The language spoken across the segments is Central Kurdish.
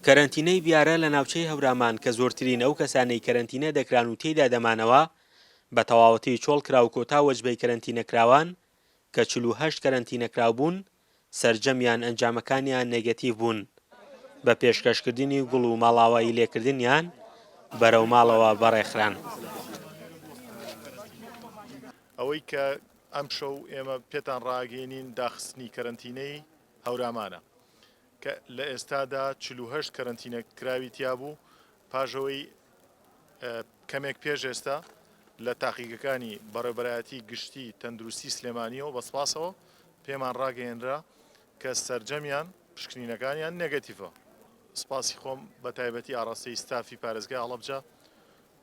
کەرەنتینەی بیارە لە ناوچەی هەورامان کە زۆرترین ئەو کەسانەی کەرەنتینە دەکران و تێیدا دەمانەوە بە تەواوەتی چۆڵ کراو کۆتا وەجبەی کەرەنتینەکراوان کە 48 کەرەنتینەکراو بوون سەرجەمیان ئەنجامەکانیان نێگەتیڤ بوون بە پێشکەشکردنی گوڵ و ماڵاوایی لێکردنیان بەرەو ماڵەوە بەڕێخران. ئەوەی کە ئەم شەو ئێمە پێتان ڕاگەێنین داخستنی کەرەنتینەی هەورامانە کە لە ئێستادا 48 کەرەنتینە کراوی تیا بوو پاژەوەی کەمێک پێش ئێستا لە تاقیگەکانی بەڕێبەرایەتی گشتی تەندروستی سلێمانیەوە بەسپاسەوە پێمان ڕاگەێنرا کە سەرجەمیان پشکنینەکانیان نێگەتیڤە. سپاسی خۆم بە تایبەتی ئاڕاستەی ستافی پارێزگای هەڵەبجە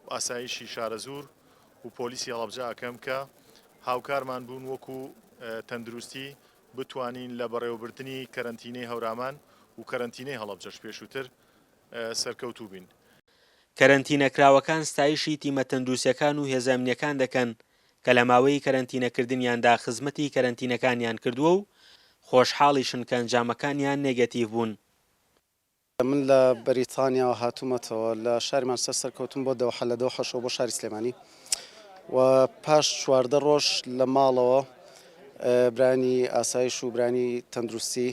و ئاسایشی شارەزور و پۆلیسی هەڵەبجە ئەکەم کە هاوکارمان بوون وەکو تەندروستی بتوانین لە بەڕێوەبردننی کەرەنتینەی هەورامان و کەرەنتینەی هەڵەبجەش پێشووتر سەرکەوتوو بین. کەرەنتینەکراوەکان ستایشی تیمە تەندروستیەکان و هێزە ئەمنیەکان دەکەن کە لە ماوەی کەرەنتینەکردنیاندا خزمەتی کەرەنتینەکانیان کردووە و خۆشحاڵیشن کە ئەنجامەکانیان نێگەتیڤ بوون. من لە بەریتانیاوە هاتوومەتەوە لە شاری مانچستەر سەرکەوتم بۆ دەوحە لە دۆحەشەوە بۆ شاری سلێمانی و پاش 14 ڕۆژ لە ماڵەوە برانی ئاسایش و برانی تەندروستی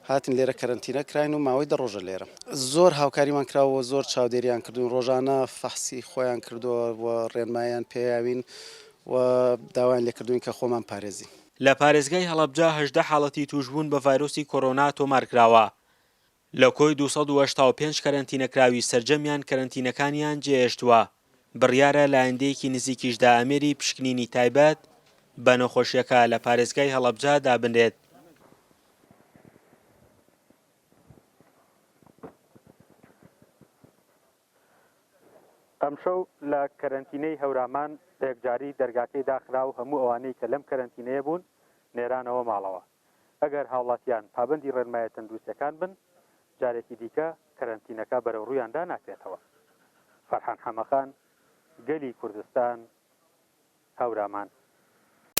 هاتن لێرە کەرەنتینە کراین و ماوەی 10 ڕۆژە لێرە زۆر هاوکاریمان کراوە زۆر چاودێریان کردوون ڕۆژانە فەحسی خۆیان کردووە و ڕێنمایان پێیاوین و داوایان لێکردوین کە خۆمان پارێزی. لە پارێزگای هەڵەبجە 18 حاڵەتی توشبوون بە ڤایرۆسی کۆڕۆنا تۆمارکراوە لە کۆی 285 کەرەنتینەکراوی سەرجەمیان کەرەنتینەکانیان جێهێشتووە. بڕیارە لە ئایندەیەکی نزیکیشدا ئەمێری پشکنینی تایبەت بە نەخۆشیەکە لە پارێزگای هەڵەبجە دابنرێت. ئەمشەو لە کەرەنتینەی هەورامان یەکجاری دەرگاکەی داخرا و هەموو ئەوانەی کە لەم کەرەنتینەیە بوون نێرانەوە ماڵەوە. ئەگەر هاوڵاتیان پابەندی ڕێنمایە تەندروستیەکان بن جارێکی دیکە کەرەنتینەکە بەرەو ڕوویاندا ناکرێتەوە. فەرحان حەمەخان، گەلی کوردستان، هەورامان.